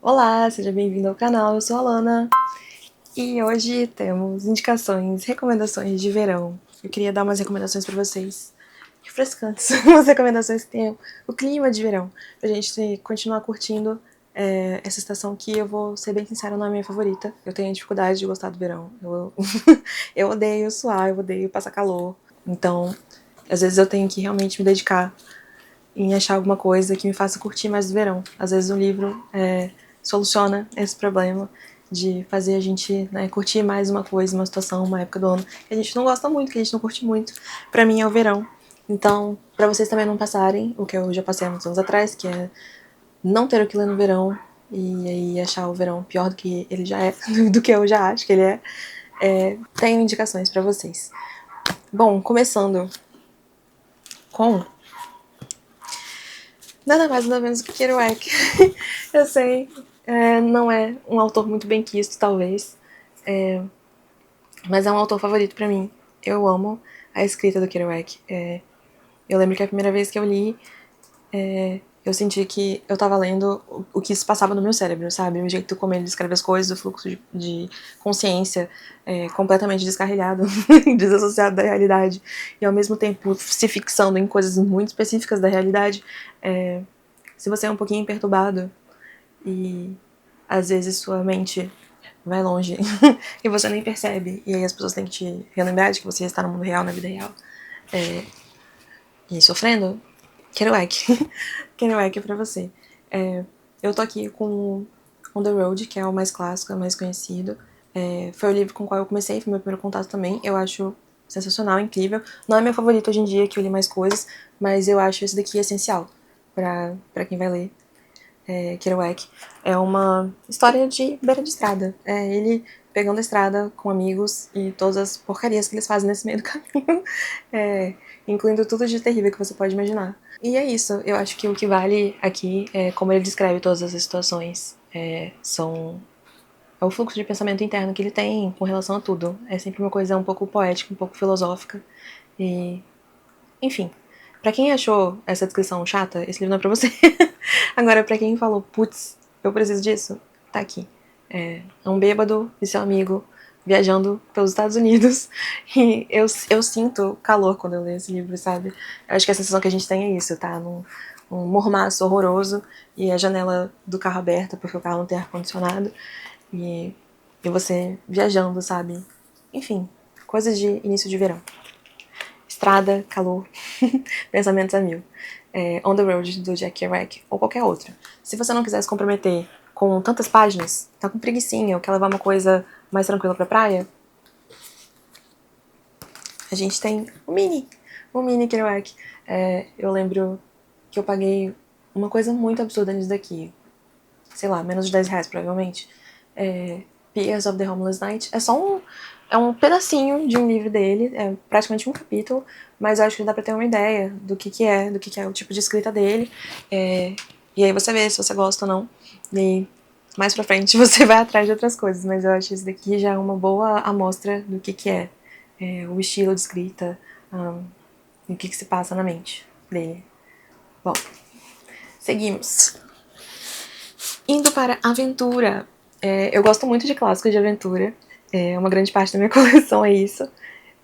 Olá, seja bem-vindo ao canal, eu sou a Lana e hoje temos indicações, recomendações de verão. Eu queria dar umas recomendações pra vocês, refrescantes, umas recomendações que tenham o clima de verão, pra gente continuar curtindo essa estação que eu vou ser bem sincera, não é a minha favorita. Eu tenho dificuldade de gostar do verão, eu odeio suar, eu odeio passar calor, então às vezes eu tenho que realmente me dedicar em achar alguma coisa que me faça curtir mais o verão. Às vezes um livro soluciona esse problema de fazer a gente, né, curtir mais uma coisa, uma situação, uma época do ano que a gente não gosta muito, que a gente não curte muito. Pra mim é o verão. Então, pra vocês também não passarem o que eu já passei há muitos anos atrás, que é não ter o que ler no verão e aí achar o verão pior do que ele já é, do que eu já acho que ele tenho indicações pra vocês. Bom, começando com nada mais nada menos que Kerouac. Eu sei, não é um autor muito bem quisto, talvez, mas é um autor favorito pra mim. Eu amo a escrita do Kerouac. Eu lembro que a primeira vez que eu li, eu senti que eu tava lendo o que se passava no meu cérebro, sabe? O jeito como ele descreve as coisas, o fluxo de consciência completamente descarrilhado, desassociado da realidade, e ao mesmo tempo se fixando em coisas muito específicas da realidade. Se você é um pouquinho perturbado e às vezes sua mente vai longe e você nem percebe, e aí as pessoas têm que te relembrar de que você está no mundo real, na vida real, e sofrendo, Kerouac. Kerouac é pra você. Eu tô aqui com On the Road, que é o mais clássico, é o mais conhecido. Foi o livro com o qual eu comecei, foi meu primeiro contato também. Eu acho sensacional, incrível. Não é meu favorito hoje em dia, que eu li mais coisas, mas eu acho esse daqui essencial pra quem vai ler. Kerouac, é uma história de beira de estrada. É ele pegando a estrada com amigos e todas as porcarias que eles fazem nesse meio do caminho, incluindo tudo de terrível que você pode imaginar. E é isso, eu acho que o que vale aqui é como ele descreve todas essas situações. É o fluxo de pensamento interno que ele tem com relação a tudo. É sempre uma coisa um pouco poética, um pouco filosófica. E enfim, pra quem achou essa descrição chata, esse livro não é pra você. Agora, pra quem falou, putz, eu preciso disso, tá aqui. É um bêbado e seu amigo viajando pelos Estados Unidos. E eu sinto calor quando eu leio esse livro, sabe? Eu acho que a sensação que a gente tem é isso, tá? Um mormaço horroroso e a janela do carro aberta, porque o carro não tem ar-condicionado. E você viajando, sabe? Enfim, coisas de início de verão. Estrada, calor, pensamentos a mil. On the Road, do Jack Kerouac, ou qualquer outra. Se você não quiser se comprometer com tantas páginas, tá com preguicinha, ou quer levar uma coisa mais tranquila pra praia, a gente tem o mini Kerouac. Eu lembro que eu paguei uma coisa muito absurda nisso daqui. Sei lá, menos de 10 reais, provavelmente. P.S. of the Homeless Night. É um pedacinho de um livro dele, é praticamente um capítulo, mas eu acho que dá pra ter uma ideia do que é o tipo de escrita dele. E aí você vê se você gosta ou não. E mais pra frente você vai atrás de outras coisas, mas eu acho que isso daqui já é uma boa amostra do que é o estilo de escrita e o que se passa na mente dele. Bom, seguimos. Indo para aventura. Eu gosto muito de clássicos de aventura. Uma grande parte da minha coleção é isso.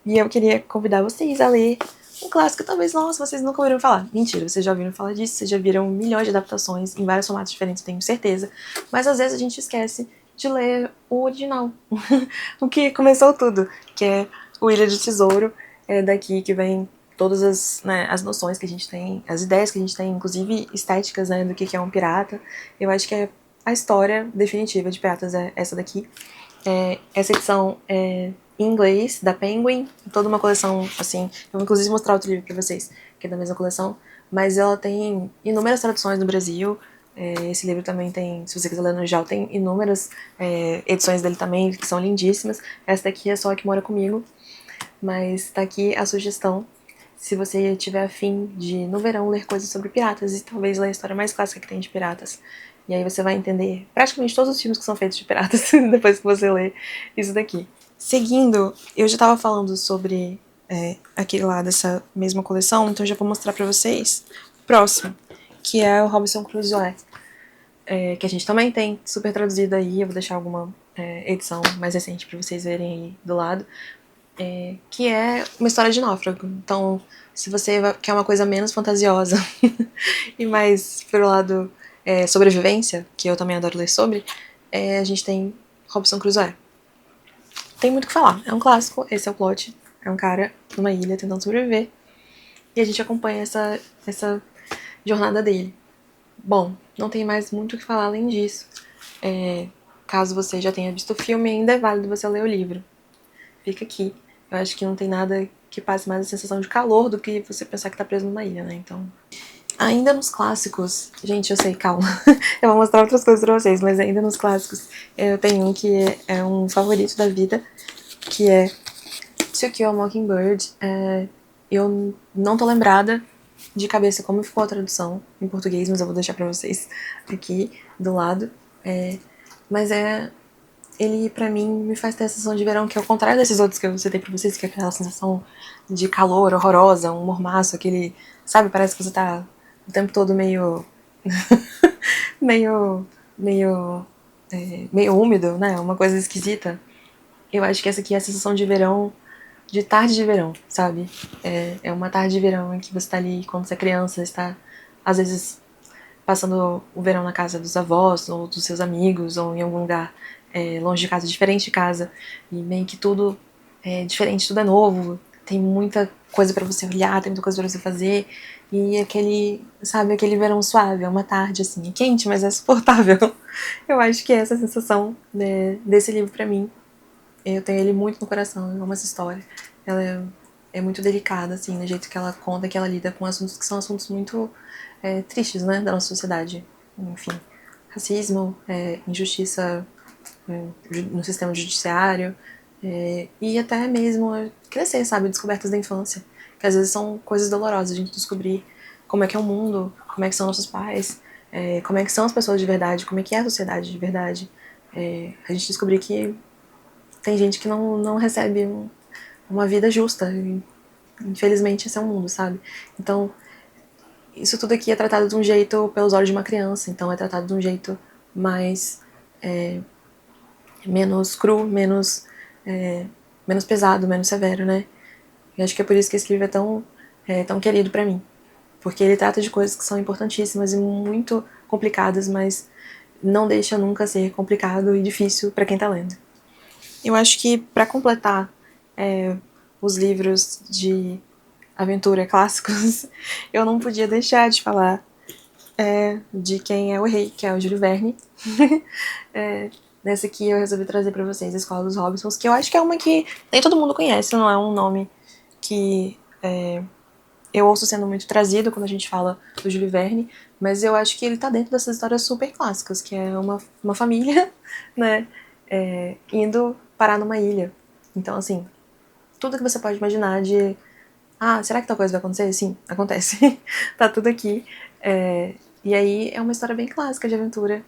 E eu queria convidar vocês a ler um clássico que talvez, nossa, vocês nunca ouviram falar. Mentira, vocês já ouviram falar disso, vocês já viram milhões de adaptações em vários formatos diferentes, tenho certeza. Mas às vezes a gente esquece de ler o original. O que começou tudo, que é o Ilha do Tesouro. É daqui que vem todas as noções que a gente tem, as ideias que a gente tem, inclusive estéticas, né, do que é um pirata. Eu acho que a história definitiva de piratas é essa daqui. Essa edição é em inglês, da Penguin, toda uma coleção, assim, eu vou inclusive mostrar outro livro pra vocês, que é da mesma coleção, mas ela tem inúmeras traduções no Brasil. Esse livro também tem, se você quiser ler no geral, tem inúmeras edições dele também, que são lindíssimas. Essa daqui é só a que mora comigo, mas tá aqui a sugestão, se você tiver afim de, no verão, ler coisas sobre piratas e talvez ler a história mais clássica que tem de piratas. E aí você vai entender praticamente todos os filmes que são feitos de piratas depois que você lê isso daqui. Seguindo, eu já tava falando sobre aquele lá dessa mesma coleção, então eu já vou mostrar pra vocês o próximo, que é o Robinson Crusoe. que a gente também tem super traduzido aí, eu vou deixar alguma edição mais recente para vocês verem aí do lado, que é uma história de náufrago. Então, se você quer uma coisa menos fantasiosa e mais pelo lado sobrevivência, que eu também adoro ler sobre, a gente tem Robinson Crusoe. Tem muito o que falar, é um clássico, esse é o plot. É um cara numa ilha tentando sobreviver e a gente acompanha essa jornada dele. Bom, não tem mais muito o que falar além disso. Caso você já tenha visto o filme, ainda é válido você ler o livro. Fica aqui. Eu acho que não tem nada que passe mais a sensação de calor do que você pensar que tá preso numa ilha, né? Então, ainda nos clássicos, gente, eu sei, calma. Eu vou mostrar outras coisas pra vocês, mas ainda nos clássicos, eu tenho um que é um favorito da vida, que é To Kill a Mockingbird. Eu não tô lembrada de cabeça como ficou a tradução em português, mas eu vou deixar pra vocês aqui do lado. Mas ele pra mim me faz ter a sensação de verão, que é o contrário desses outros que eu citei pra vocês, que é aquela sensação de calor horrorosa, um mormaço, aquele, sabe, parece que você tá o tempo todo meio meio meio meio úmido, né, uma coisa esquisita. Eu acho que essa aqui é a sensação de verão, de tarde de verão, sabe? É uma tarde de verão em que você tá ali quando você é criança, está às vezes passando o verão na casa dos avós, ou dos seus amigos, ou em algum lugar longe de casa, diferente de casa, e meio que tudo é diferente, tudo é novo, tem muita coisa pra você olhar, tem muita coisa pra você fazer, e aquele, sabe, aquele verão suave, é uma tarde assim, é quente, mas é suportável. Eu acho que é essa a sensação, né, desse livro pra mim. Eu tenho ele muito no coração, eu amo essa história. Ela é muito delicada, assim, no jeito que ela conta, que ela lida com assuntos que são assuntos muito tristes, né, da nossa sociedade. Enfim, racismo, injustiça no sistema judiciário, e até mesmo crescer, sabe, descobertas da infância, que às vezes são coisas dolorosas, a gente descobrir como é que é o mundo, como é que são nossos pais, como é que são as pessoas de verdade, como é que é a sociedade de verdade. A gente descobrir que tem gente que não recebe uma vida justa. E, infelizmente, esse é o mundo, sabe? Então, isso tudo aqui é tratado de um jeito pelos olhos de uma criança. Então, é tratado de um jeito mais menos cru, menos pesado, menos severo, né? E acho que é por isso que esse livro tão querido pra mim. Porque ele trata de coisas que são importantíssimas e muito complicadas, mas não deixa nunca ser complicado e difícil pra quem tá lendo. Eu acho que pra completar os livros de aventura clássicos, eu não podia deixar de falar de Quem é o Rei, que é o Júlio Verne. Nessa aqui eu resolvi trazer pra vocês a Escola dos Hobbitons, que eu acho que é uma que nem todo mundo conhece, não é um nome que eu ouço sendo muito trazido quando a gente fala do Júlio Verne, mas eu acho que ele tá dentro dessas histórias super clássicas, que é uma família, né, indo parar numa ilha. Então, assim, tudo que você pode imaginar de será que tal coisa vai acontecer? Sim, acontece. Tá tudo aqui. E aí é uma história bem clássica de aventura.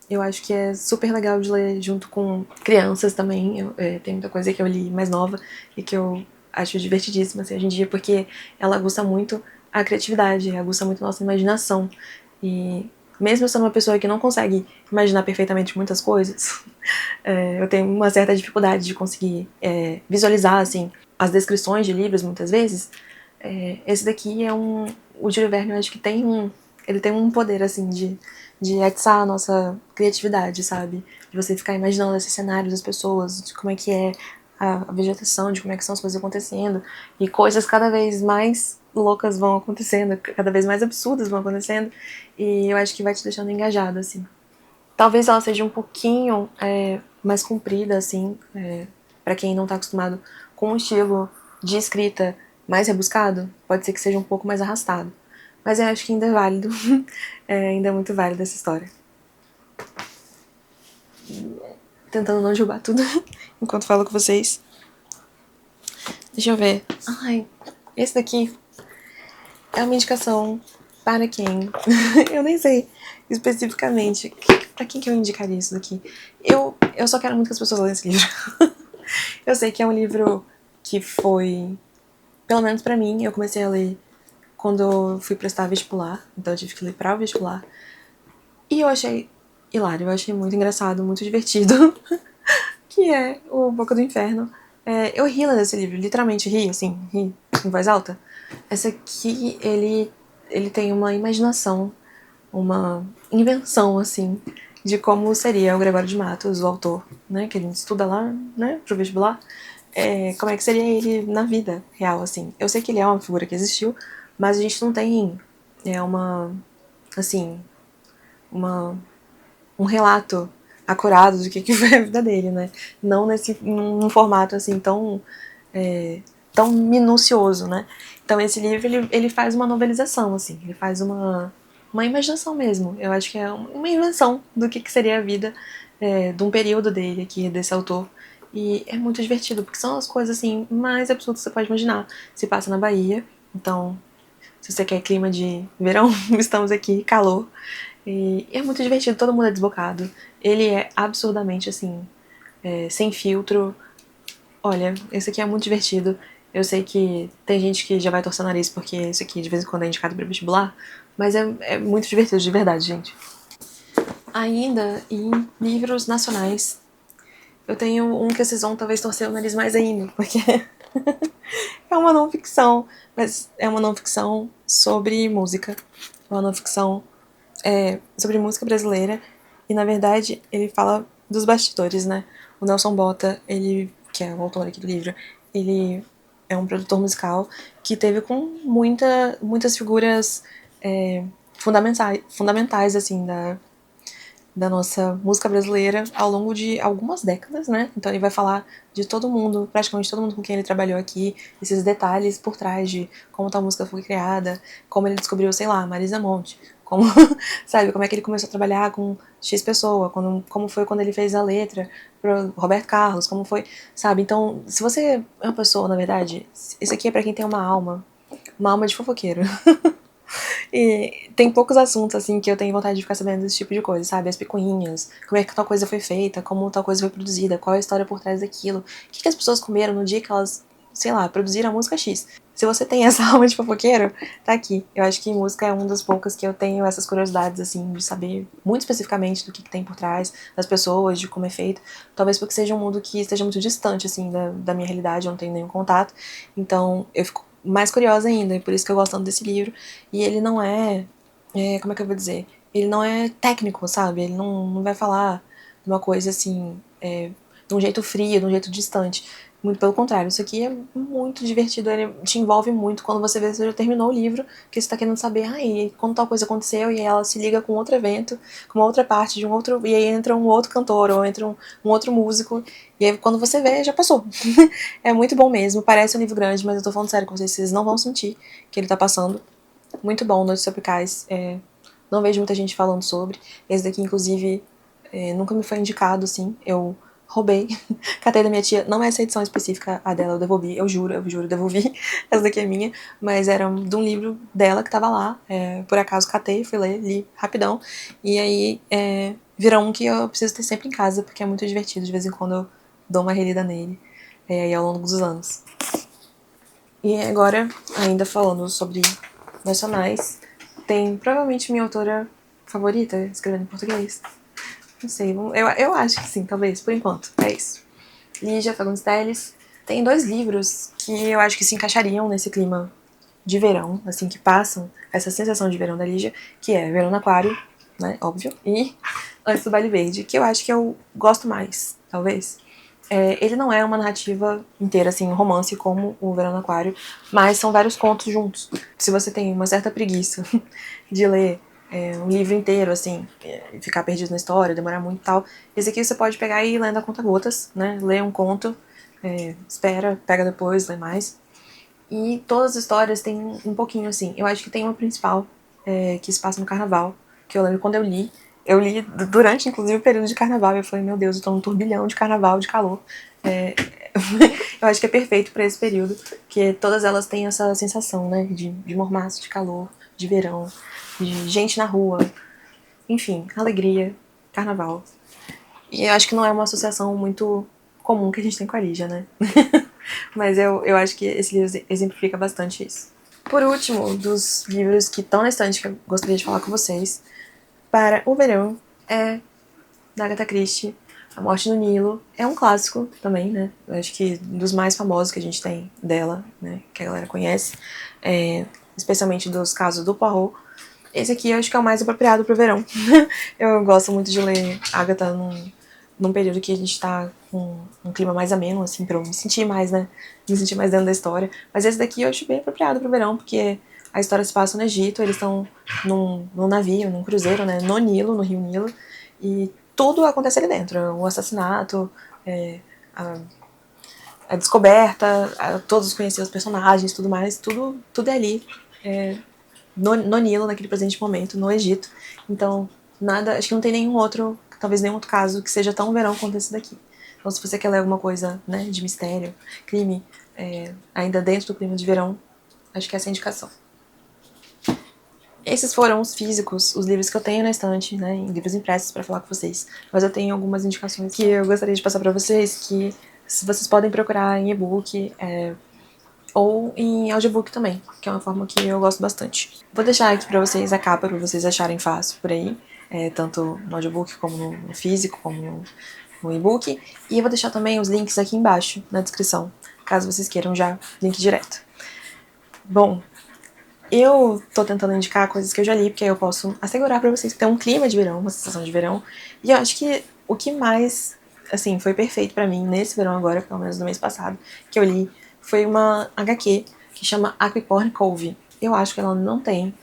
Eu acho que é super legal de ler junto com crianças também. Tem muita coisa que eu li mais nova e que eu acho divertidíssima assim, hoje em dia, porque ela aguça muito a criatividade, aguça muito a nossa imaginação. E mesmo eu sendo uma pessoa que não consegue imaginar perfeitamente muitas coisas, eu tenho uma certa dificuldade de conseguir visualizar assim as descrições de livros muitas vezes. Esse daqui o Júlio Verne, eu acho que ele tem um poder assim de atiçar a nossa criatividade, sabe? De você ficar imaginando esses cenários das pessoas, de como é que é a vegetação, de como é que são as coisas acontecendo, e coisas cada vez mais loucas vão acontecendo, cada vez mais absurdas vão acontecendo, e eu acho que vai te deixando engajado, assim. Talvez ela seja um pouquinho mais comprida, assim, para quem não tá acostumado com um estilo de escrita mais rebuscado, pode ser que seja um pouco mais arrastado. Mas eu acho que ainda é válido, ainda é muito válido essa história. Tentando não derrubar tudo enquanto falo com vocês. Deixa eu ver. Ai, esse daqui é uma indicação para quem? Eu nem sei especificamente pra quem que eu indicaria isso daqui. Eu só quero muito que as pessoas leiam esse livro. Eu sei que é um livro que foi, pelo menos pra mim, eu comecei a ler quando eu fui prestar vestibular, então eu tive que ler para o vestibular. E eu achei hilário, eu achei muito engraçado, muito divertido, que é o Boca do Inferno. Eu ri lendo esse livro, literalmente ri, assim, ri em voz alta. Essa aqui, ele tem uma imaginação, uma invenção, assim, de como seria o Gregório de Matos, o autor, né, que a gente estuda lá, né, pro vestibular, como é que seria ele na vida real, assim. Eu sei que ele é uma figura que existiu, mas a gente não tem assim, uma, um relato acurado do que foi a vida dele, né? Não num formato, assim, tão minucioso, né? Então esse livro, ele faz uma novelização, assim, ele faz uma imaginação mesmo. Eu acho que é uma invenção do que seria a vida de um período dele aqui, desse autor. E é muito divertido, porque são as coisas, assim, mais absurdas que você pode imaginar. Se passa na Bahia, então, se você quer clima de verão, estamos aqui, calor. E é muito divertido, todo mundo é desbocado. Ele é absurdamente, assim, sem filtro. Olha, esse aqui é muito divertido. Eu sei que tem gente que já vai torcer o nariz porque esse aqui de vez em quando é indicado para vestibular, mas é muito divertido, de verdade, gente. Ainda em livros nacionais, eu tenho um que vocês vão talvez torcer o nariz mais ainda, porque é uma não ficção, mas é uma não ficção sobre música. É uma não ficção sobre música brasileira e, na verdade, ele fala dos bastidores, né? O Nelson Bota, ele, que é o autor aqui do livro, ele é um produtor musical que teve com muitas figuras fundamentais assim, da nossa música brasileira ao longo de algumas décadas, né? Então ele vai falar de todo mundo, praticamente todo mundo com quem ele trabalhou aqui, esses detalhes por trás de como tal música foi criada, como ele descobriu, sei lá, Marisa Monte, como, sabe, como é que ele começou a trabalhar com X pessoa, como foi quando ele fez a letra pro Roberto Carlos, como foi, sabe? Então, se você é uma pessoa, na verdade, isso aqui é pra quem tem uma alma de fofoqueiro. E tem poucos assuntos, assim, que eu tenho vontade de ficar sabendo desse tipo de coisa, sabe? As picuinhas, como é que tal coisa foi feita, como tal coisa foi produzida, qual é a história por trás daquilo, o que as pessoas comeram no dia que elas, sei lá, produziram a música X. Se você tem essa alma de fofoqueiro, tá aqui. Eu acho que música é uma das poucas que eu tenho essas curiosidades, assim, de saber muito especificamente do que tem por trás das pessoas, de como é feito. Talvez porque seja um mundo que esteja muito distante, assim, da minha realidade, eu não tenho nenhum contato. Então, eu fico mais curiosa ainda, e por isso que eu gosto tanto desse livro. E ele não como é que eu vou dizer? Ele não é técnico, sabe? Ele não vai falar de uma coisa assim, de um jeito frio, de um jeito distante. Muito pelo contrário, isso aqui é muito divertido, ele te envolve muito quando você vê que você já terminou o livro, que você tá querendo saber, e quando tal coisa aconteceu, e aí ela se liga com outro evento, com uma outra parte de um outro, e aí entra um outro cantor, ou entra um outro músico, e aí quando você vê, já passou. É muito bom mesmo, parece um livro grande, mas eu tô falando sério com vocês não vão sentir que ele tá passando. Muito bom, Noites Tropicais. Não vejo muita gente falando sobre. Esse daqui, inclusive, nunca me foi indicado, assim. Eu roubei. Catei da minha tia. Não é essa edição específica, a dela eu devolvi. Eu juro, devolvi. Essa daqui é minha. Mas era de um livro dela que tava lá. Por acaso catei, fui ler, li rapidão. E aí virou um que eu preciso ter sempre em casa, porque é muito divertido. De vez em quando eu dou uma relida nele. Aí ao longo dos anos. E agora, ainda falando sobre nacionais, tem provavelmente minha autora favorita escrevendo em português. Não sei, eu acho que sim, talvez, por enquanto. É isso. Lígia Fagundes Telles. Tem dois livros que eu acho que se encaixariam nesse clima de verão, assim, que passam essa sensação de verão da Lígia, que é Verão no Aquário, né, óbvio, e Antes do Baile Verde, que eu acho que eu gosto mais, talvez. Ele não é uma narrativa inteira, assim, um romance como o Verão no Aquário, mas são vários contos juntos. Se você tem uma certa preguiça de ler um livro inteiro, assim, e ficar perdido na história, demorar muito e tal, esse aqui você pode pegar e ir lendo a conta-gotas, né? Lê um conto, espera, pega depois, lê mais. E todas as histórias têm um pouquinho, assim. Eu acho que tem uma principal, que se passa no carnaval, que eu lembro quando eu li durante, inclusive, o período de carnaval. Eu falei, meu Deus, eu tô num turbilhão de carnaval, de calor. Eu acho que é perfeito pra esse período, que todas elas têm essa sensação, né, de mormaço, de calor, de verão, de gente na rua, enfim, alegria, carnaval. E eu acho que não é uma associação muito comum que a gente tem com a Lígia, né? Mas eu acho que esse livro exemplifica bastante isso. Por último, dos livros que estão na estante que eu gostaria de falar com vocês, para o verão, é da Agatha Christie, A Morte no Nilo. É um clássico também, né? Eu acho que dos mais famosos que a gente tem dela, né? Que a galera conhece. Especialmente dos casos do Poirot. Esse aqui eu acho que é o mais apropriado pro verão. Eu gosto muito de ler Agatha num período que a gente tá com um clima mais ameno, assim, pra eu me sentir mais, né? Me sentir mais dentro da história. Mas esse daqui eu acho bem apropriado pro verão, porque a história se passa no Egito, eles estão num navio, num cruzeiro, né? No Nilo, no Rio Nilo. E tudo acontece ali dentro. O assassinato, a, a descoberta, todos conhecer os personagens, tudo mais, tudo é ali. No Nilo, naquele presente momento, no Egito. Então, nada, acho que não tem nenhum outro, talvez nenhum outro caso que seja tão verão quanto esse daqui. Então, se você quer ler alguma coisa, né, de mistério, crime, ainda dentro do clima de verão, acho que essa é a indicação. Esses foram os físicos, os livros que eu tenho na estante, né, em livros impressos para falar com vocês. Mas eu tenho algumas indicações que eu gostaria de passar para vocês, que vocês podem procurar em e-book, ou em audiobook também, que é uma forma que eu gosto bastante. Vou deixar aqui pra vocês a capa, pra vocês acharem fácil por aí, tanto no audiobook como no físico, como no e-book. E eu vou deixar também os links aqui embaixo, na descrição, caso vocês queiram já link direto. Bom, eu tô tentando indicar coisas que eu já li, porque aí eu posso assegurar pra vocês que tem um clima de verão, uma sensação de verão. E eu acho que o que mais, assim, foi perfeito pra mim nesse verão agora, pelo menos no mês passado, que eu li, foi uma HQ que chama Aquiporn Cove. Eu acho que ela não tem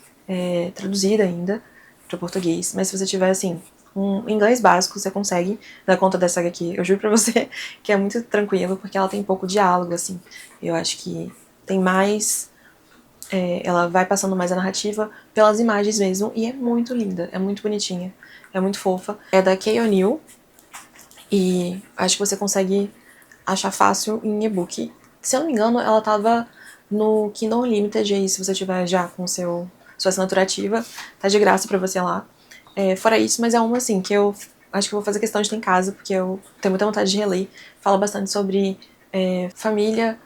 traduzida ainda para português, mas se você tiver, assim, um inglês básico, você consegue dar conta dessa HQ. Eu juro pra você que é muito tranquilo, porque ela tem pouco diálogo, assim. Eu acho que tem mais... ela vai passando mais a narrativa pelas imagens mesmo, e é muito linda, é muito bonitinha, é muito fofa. É da Kay O'Neill, e acho que você consegue achar fácil em e-book. Se eu não me engano, ela tava no Kindle Unlimited, aí se você tiver já com sua assinatura ativa, tá de graça pra você lá. Fora isso, mas é uma assim, que eu acho que eu vou fazer questão de ter em casa, porque eu tenho muita vontade de reler. Fala bastante sobre família,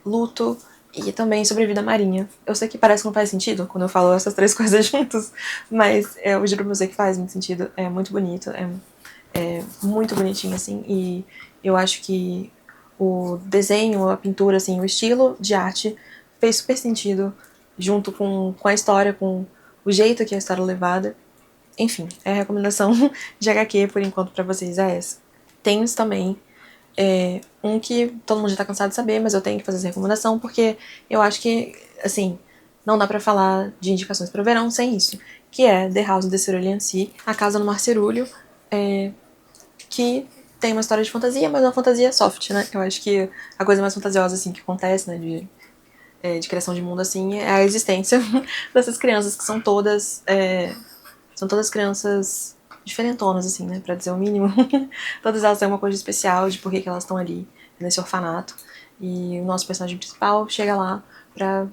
luto e também sobre vida marinha. Eu sei que parece que não faz sentido quando eu falo essas três coisas juntas, mas eu juro pra você que faz muito sentido. É muito bonito, é muito bonitinho, assim, e eu acho que o desenho, a pintura, assim, o estilo de arte fez super sentido junto com a história, com o jeito que a história é levada. Enfim, a recomendação de HQ, por enquanto, pra vocês é essa. Tem também um que todo mundo já tá cansado de saber, mas eu tenho que fazer essa recomendação, porque eu acho que, assim, não dá pra falar de indicações para verão sem isso, que é The House of the Cerulean Sea, A Casa no Mar Cerúleo, que tem uma história de fantasia, mas uma fantasia soft, né? Eu acho que a coisa mais fantasiosa, assim, que acontece, né, de criação de mundo, assim, é a existência dessas crianças, que são todas crianças diferentonas, assim, né, pra dizer o mínimo. Todas elas têm uma coisa especial de por que elas estão ali, nesse orfanato. E o nosso personagem principal chega lá pra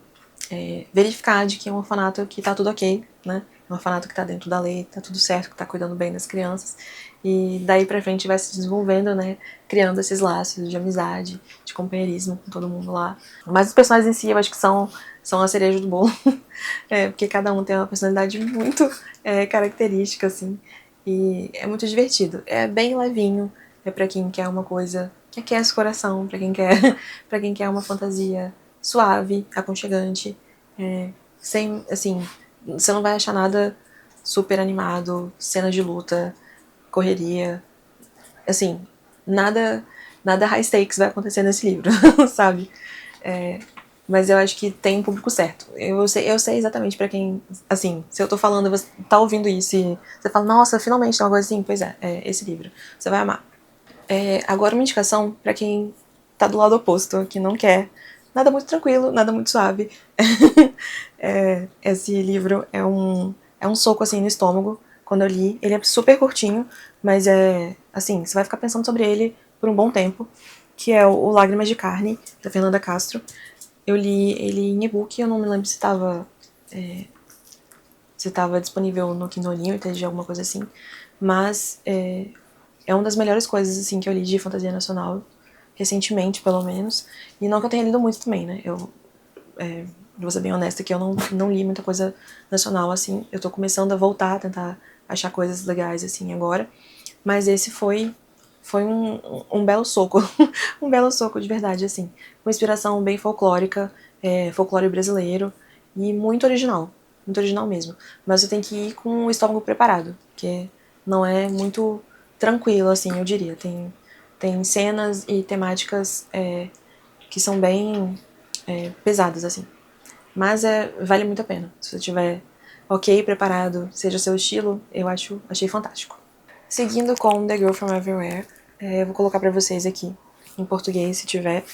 verificar de que é um orfanato que tá tudo ok, né? Um orfanato que tá dentro da lei, tá tudo certo, que tá cuidando bem das crianças. E daí pra frente vai se desenvolvendo, né? Criando esses laços de amizade, de companheirismo com todo mundo lá. Mas os personagens em si, eu acho que são a cereja do bolo. Porque cada um tem uma personalidade muito característica, assim. E é muito divertido. É bem levinho. É pra quem quer uma coisa que aquece o coração, pra quem quer, pra quem quer uma fantasia suave, aconchegante. Sem, assim, você não vai achar nada super animado, cena de luta, correria, assim, nada high stakes vai acontecer nesse livro, sabe? Mas eu acho que tem um público certo. Eu sei exatamente pra quem, assim, se eu tô falando, você tá ouvindo isso e você fala, nossa, finalmente tem uma coisa assim, pois é esse livro, você vai amar. Agora uma indicação pra quem tá do lado oposto, que não quer nada muito tranquilo, nada muito suave. Esse livro é um soco, assim, no estômago, quando eu li. Ele é super curtinho, mas assim, você vai ficar pensando sobre ele por um bom tempo, que é o Lágrimas de Carne, da Fernanda Castro. Eu li ele em e-book, eu não me lembro se tava disponível no Kindle Unlimited, alguma coisa assim, mas é uma das melhores coisas, assim, que eu li de fantasia nacional, recentemente, pelo menos, e não que eu tenha lido muito também, né, vou ser bem honesta que eu não li muita coisa nacional, assim, eu tô começando a voltar, a tentar achar coisas legais, assim, agora, Mas esse foi um belo soco, um belo soco de verdade, assim. Uma inspiração bem folclórica, folclore brasileiro, e muito original mesmo. Mas você tem que ir com o estômago preparado, porque não é muito tranquilo, assim, eu diria. Tem cenas e temáticas que são bem pesadas, assim. Mas vale muito a pena. Se você tiver ok, preparado, seja o seu estilo, achei fantástico. Seguindo com The Girl From Everywhere, eu vou colocar pra vocês aqui, em português, se tiver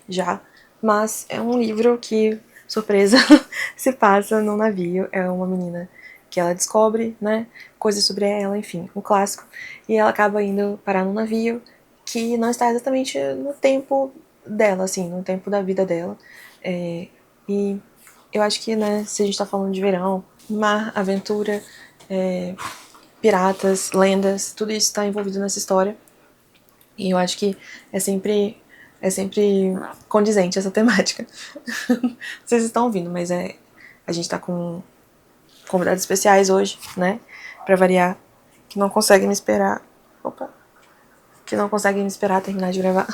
já. Mas é um livro que, surpresa, se passa num navio. É uma menina que ela descobre, né, coisas sobre ela, enfim, um clássico. E ela acaba indo parar num navio que não está exatamente no tempo dela, assim, no tempo da vida dela. E eu acho que, né, se a gente tá falando de verão, mar, aventura, piratas, lendas, tudo isso está envolvido nessa história. E eu acho que é sempre condizente essa temática. Vocês estão ouvindo, mas a gente tá com convidados especiais hoje, né? Pra variar, que não conseguem me esperar. Opa! Que não conseguem me esperar terminar de gravar.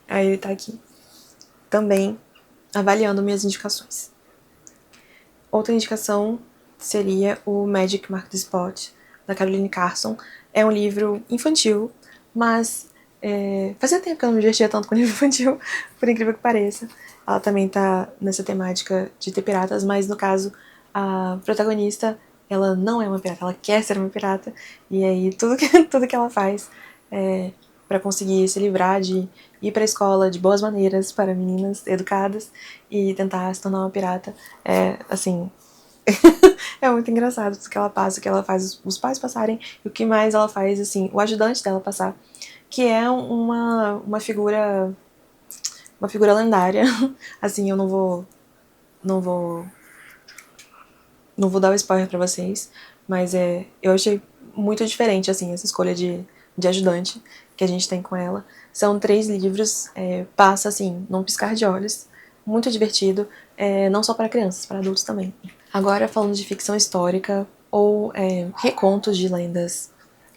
Aí ele tá aqui também avaliando minhas indicações. Outra indicação seria o Magic Mark the Spot, da Caroline Carson. É um livro infantil, mas fazia tempo que eu não me divertia tanto com livro infantil, por incrível que pareça. Ela também tá nessa temática de ter piratas, mas no caso, a protagonista, ela não é uma pirata, ela quer ser uma pirata, e aí tudo que ela faz para conseguir se livrar de ir para a escola de boas maneiras para meninas educadas e tentar se tornar uma pirata assim, é muito engraçado tudo que ela passa, o que ela faz os pais passarem e o que mais ela faz, assim, o ajudante dela passar, que é uma figura lendária. Assim, eu não vou não vou dar o spoiler pra vocês, mas eu achei muito diferente, assim, essa escolha de ajudante que a gente tem com ela. São 3 livros, passa, assim, num piscar de olhos, muito divertido, não só para crianças, para adultos também. Agora, falando de ficção histórica ou recontos de lendas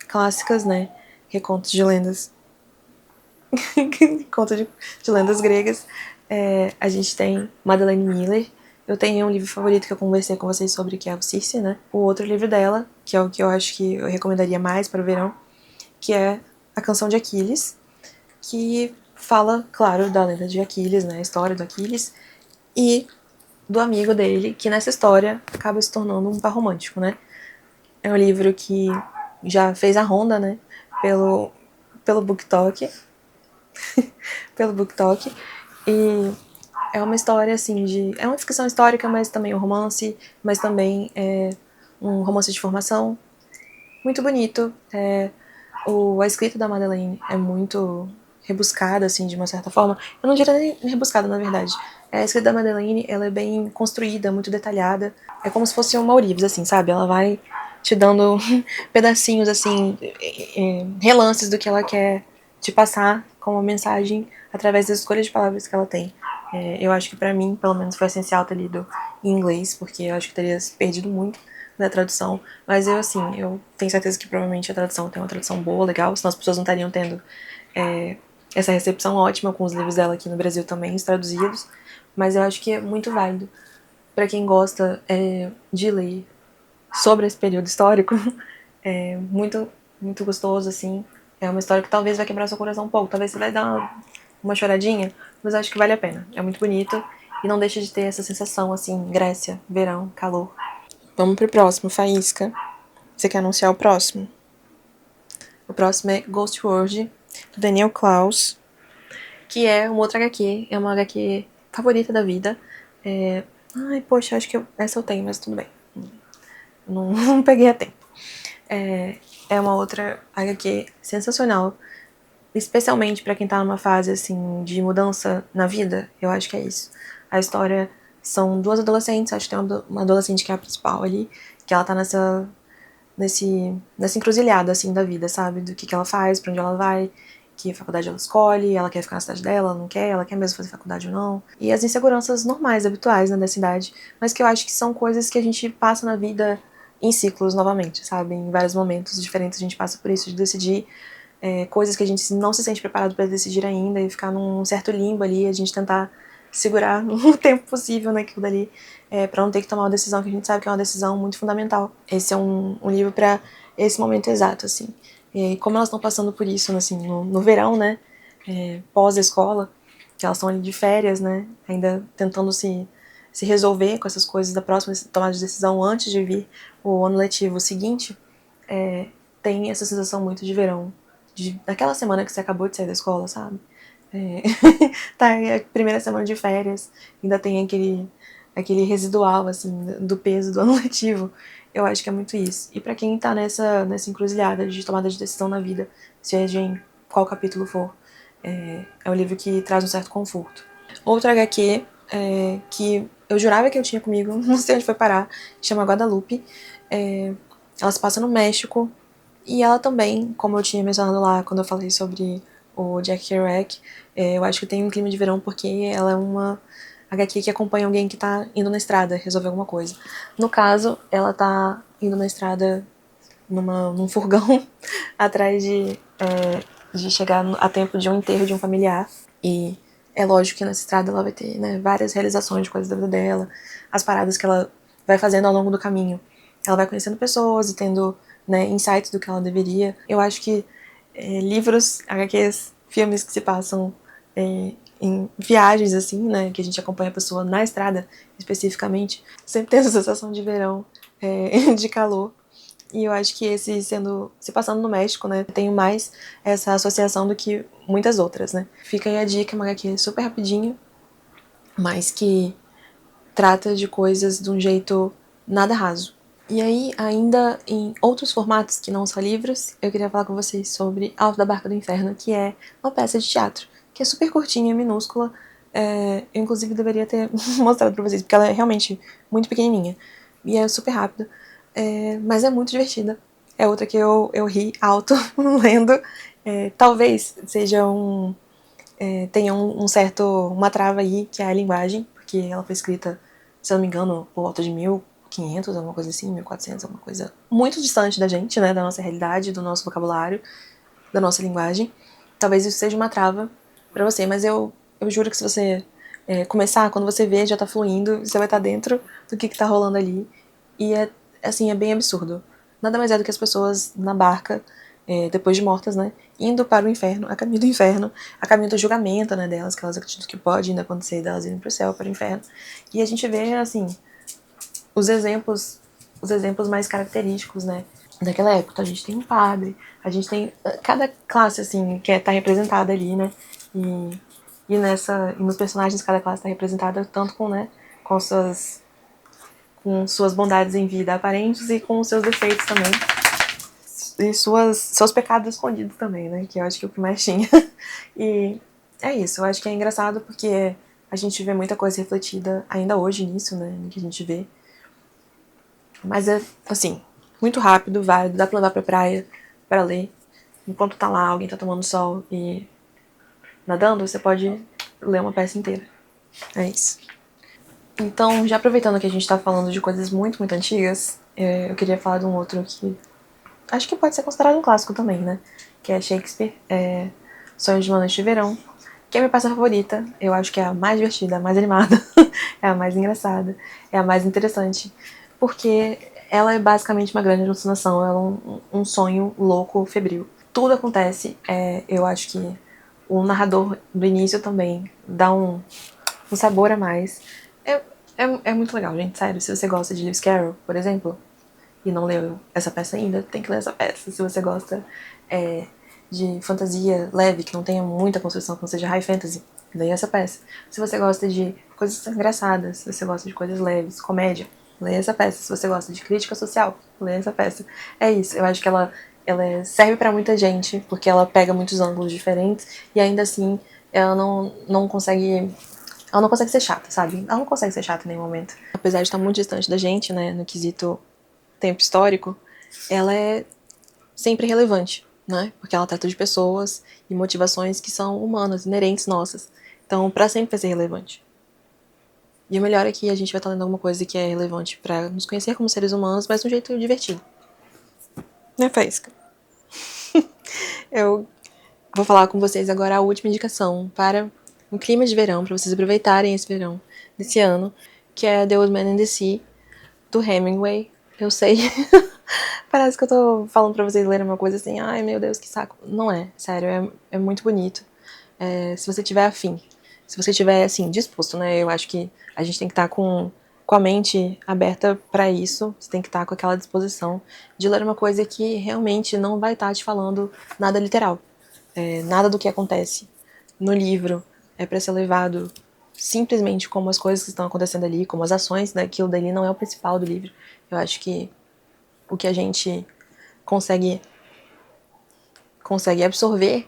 clássicas, né? Recontos de lendas. Conto de lendas gregas. A gente tem Madeleine Miller. Eu tenho um livro favorito que eu conversei com vocês sobre, que é o Circe, né? O outro livro dela, que é o que eu acho que eu recomendaria mais para o verão, que é A Canção de Aquiles, que fala, claro, da lenda de Aquiles, né? A história do Aquiles. E do amigo dele, que nessa história acaba se tornando um par romântico, né? É um livro que já fez a ronda, né? Pelo BookTok. Pelo BookTok. E é uma história, assim, é uma ficção histórica, mas também um romance, mas também um romance de formação. Muito bonito. A escrita da Madeleine é muito rebuscada, assim, de uma certa forma. Eu não diria nem rebuscada, na verdade. A escrita da Madeleine, ela é bem construída, muito detalhada. É como se fosse uma Ourives, assim, sabe? Ela vai te dando pedacinhos, assim, relances do que ela quer te passar como mensagem através das escolhas de palavras que ela tem. Eu acho que pra mim, pelo menos, foi essencial ter lido em inglês, porque eu acho que teria perdido muito da tradução. Mas eu tenho certeza que provavelmente a tradução tem uma tradução boa, legal, senão as pessoas não estariam tendo essa recepção ótima com os livros dela aqui no Brasil também, os traduzidos. Mas eu acho que é muito válido para quem gosta de ler sobre esse período histórico. É muito, muito gostoso, assim. É uma história que talvez vai quebrar seu coração um pouco, talvez você vai dar uma choradinha, mas eu acho que vale a pena. É muito bonito e não deixa de ter essa sensação, assim, Grécia, verão, calor. Vamos pro próximo, Faísca. Você quer anunciar o próximo? O próximo é Ghost World, do Daniel Klaus, que é uma outra HQ, é uma HQ favorita da vida. Ai, poxa, acho que essa eu tenho, mas tudo bem. Não peguei a tempo. É uma outra HQ sensacional, especialmente pra quem tá numa fase, assim, de mudança na vida. Eu acho que é isso. A história são 2 adolescentes, acho que tem uma adolescente que é a principal ali, que ela tá nessa encruzilhada, assim, da vida, sabe? Do que ela faz, pra onde ela vai, que faculdade ela escolhe, ela quer ficar na cidade dela, ela não quer, ela quer mesmo fazer faculdade ou não. E as inseguranças normais, habituais, né, da cidade, mas que eu acho que são coisas que a gente passa na vida em ciclos novamente, sabe? Em vários momentos diferentes a gente passa por isso, de decidir coisas que a gente não se sente preparado para decidir ainda e ficar num certo limbo ali, a gente tentar segurar o tempo possível naquilo dali, para não ter que tomar uma decisão que a gente sabe que é uma decisão muito fundamental. Esse é um livro para esse momento exato, assim. E como elas estão passando por isso, assim, no verão, né, pós-escola, que elas estão ali de férias, né, ainda tentando se resolver com essas coisas da próxima tomada de decisão antes de vir o ano letivo seguinte, tem essa sensação muito de verão, daquela semana que você acabou de sair da escola, sabe? Tá, é a primeira semana de férias, ainda tem aquele residual, assim, do peso do ano letivo. Eu acho que é muito isso. E pra quem tá nessa encruzilhada de tomada de decisão na vida, seja em qual capítulo for, é um livro que traz um certo conforto. Outra HQ que eu jurava que eu tinha comigo, não sei onde foi parar, chama Guadalupe. Ela se passa no México, e ela também, como eu tinha mencionado lá quando eu falei sobre o Jack Kerouac, eu acho que tem um clima de verão porque ela é uma HQ que acompanha alguém que tá indo na estrada resolver alguma coisa. No caso, ela tá indo na estrada num furgão atrás de chegar a tempo de um enterro de um familiar. E é lógico que nessa estrada ela vai ter, né, várias realizações de coisas da vida dela, as paradas que ela vai fazendo ao longo do caminho. Ela vai conhecendo pessoas e tendo, né, insights do que ela deveria. Eu acho que livros, HQs, filmes que se passam em viagens, assim, né, que a gente acompanha a pessoa na estrada, especificamente, sempre tem essa sensação de verão, de calor. E eu acho que esse se passando no México, né, tenho mais essa associação do que muitas outras, né. Fica aí a dica, uma HQ super rapidinho, mas que trata de coisas de um jeito nada raso. E aí, ainda em outros formatos que não só livros, eu queria falar com vocês sobre Alto da Barca do Inferno, que é uma peça de teatro, que é super curtinha, minúscula. Eu, inclusive, deveria ter mostrado pra vocês, porque ela é realmente muito pequenininha. E é super rápida, mas é muito divertida. É outra que eu ri alto lendo. Talvez seja tenha uma trava aí, que é a linguagem, porque ela foi escrita, se eu não me engano, por volta de 1500, alguma coisa assim, 1400, alguma coisa muito distante da gente, né, da nossa realidade, do nosso vocabulário, da nossa linguagem. Talvez isso seja uma trava pra você, mas eu juro que se você começar, quando você vê, já tá fluindo, você vai estar dentro do que tá rolando ali, e assim, é bem absurdo. Nada mais é do que as pessoas na barca, depois de mortas, né, indo para o inferno, a caminho do inferno, a caminho do julgamento, né, delas, que elas acreditam que pode ainda acontecer, delas irem pro céu, para o inferno. E a gente vê, assim, os exemplos mais característicos, né, daquela época. Então, a gente tem um padre, a gente tem cada classe, assim, que tá representada ali, né, e nos personagens cada classe tá representada tanto com, né, com suas bondades em vida aparentes e com seus defeitos também. E seus pecados escondidos também, né? Que eu acho que é o que mais tinha. E é isso, eu acho que é engraçado porque a gente vê muita coisa refletida ainda hoje nisso, né? No que a gente vê. Mas é, assim, muito rápido, válido, dá pra levar pra praia pra ler. Enquanto tá lá, alguém tá tomando sol e nadando, você pode ler uma peça inteira. É isso. Então, já aproveitando que a gente tá falando de coisas muito, muito antigas, eu queria falar de um outro que acho que pode ser considerado um clássico também, né? Que é Shakespeare, Sonhos de uma Noite de Verão, que é a minha peça favorita. Eu acho que é a mais divertida, a mais animada, é a mais engraçada, é a mais interessante, porque ela é basicamente uma grande alucinação, ela é um sonho louco, febril. Tudo acontece, eu acho que o narrador do início também dá um sabor a mais. É muito legal, gente, sério. Se você gosta de Lewis Carroll, por exemplo, e não leu essa peça ainda, tem que ler essa peça. Se você gosta de fantasia leve, que não tenha muita construção, que não seja high fantasy, leia essa peça. Se você gosta de coisas engraçadas, se você gosta de coisas leves, comédia, leia essa peça. Se você gosta de crítica social, leia essa peça. É isso, eu acho que ela serve pra muita gente, porque ela pega muitos ângulos diferentes, e ainda assim ela não consegue ser chata, sabe? Ela não consegue ser chata em nenhum momento. Apesar de estar muito distante da gente, né, no quesito tempo histórico, ela é sempre relevante, né? Porque ela trata de pessoas e motivações que são humanas, inerentes nossas. Então, pra sempre vai ser relevante. E o melhor é que a gente vai estar lendo alguma coisa que é relevante pra nos conhecer como seres humanos, mas de um jeito divertido. Né, Faísca? Eu vou falar com vocês agora a última indicação para um clima de verão, para vocês aproveitarem esse verão desse ano, que é The Old Man and the Sea, do Hemingway. Eu sei, parece que eu tô falando pra vocês lerem uma coisa assim, ai meu Deus, que saco. Não é, sério, é muito bonito. Se você tiver afim, se você tiver, assim, disposto, né, eu acho que a gente tem que estar com a mente aberta pra isso, você tem que estar com aquela disposição de ler uma coisa que realmente não vai estar te falando nada literal. Nada do que acontece no livro é pra ser levado simplesmente como as coisas que estão acontecendo ali, como as ações daquilo dali não é o principal do livro. Eu acho que o que a gente consegue absorver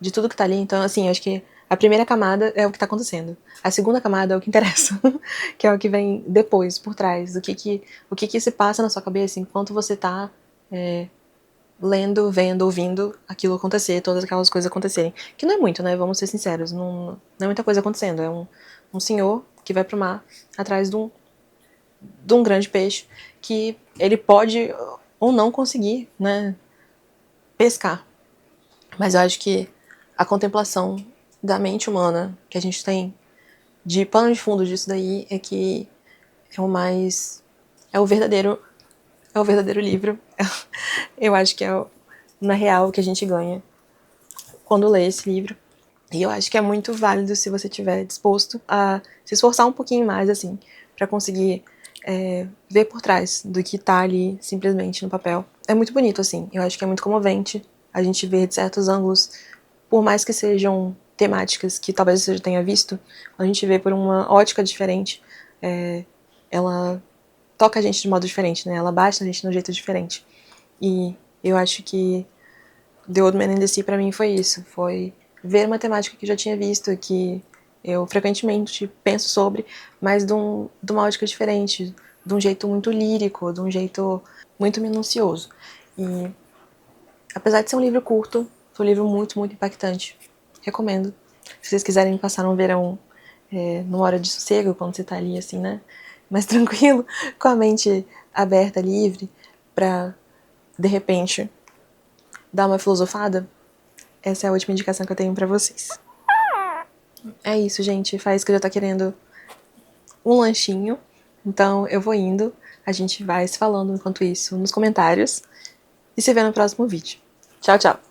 de tudo que tá ali. Então, assim, eu acho que a primeira camada é o que tá acontecendo. A segunda camada é o que interessa, que é o que vem depois, por trás, o que se passa na sua cabeça enquanto você tá lendo, vendo, ouvindo aquilo acontecer, todas aquelas coisas acontecerem. Que não é muito, né? Vamos ser sinceros, não é muita coisa acontecendo. É um senhor que vai pro mar atrás de um grande peixe que ele pode ou não conseguir, né, pescar. Mas eu acho que a contemplação da mente humana que a gente tem de pano de fundo disso daí é que é o mais. É o verdadeiro livro. Eu acho que na real, o que a gente ganha quando lê esse livro. E eu acho que é muito válido se você estiver disposto a se esforçar um pouquinho mais, assim, pra conseguir ver por trás do que tá ali simplesmente no papel. É muito bonito, assim. Eu acho que é muito comovente a gente ver de certos ângulos, por mais que sejam temáticas que talvez você já tenha visto, quando a gente vê por uma ótica diferente, ela toca a gente de modo diferente, né? Ela bate na gente de um jeito diferente. E eu acho que The Old Man and the Sea pra mim foi isso. Foi ver uma temática que eu já tinha visto, que eu frequentemente penso sobre, mas de uma ótica diferente, de um jeito muito lírico, de um jeito muito minucioso. E apesar de ser um livro curto, foi um livro muito, muito impactante. Recomendo. Se vocês quiserem passar um verão numa hora de sossego, quando você tá ali assim, né? Mais tranquilo, com a mente aberta, livre, pra, de repente, dar uma filosofada, essa é a última indicação que eu tenho pra vocês. É isso, gente. Faz que eu já tá querendo um lanchinho. Então eu vou indo. A gente vai se falando enquanto isso nos comentários. E se vê no próximo vídeo. Tchau, tchau.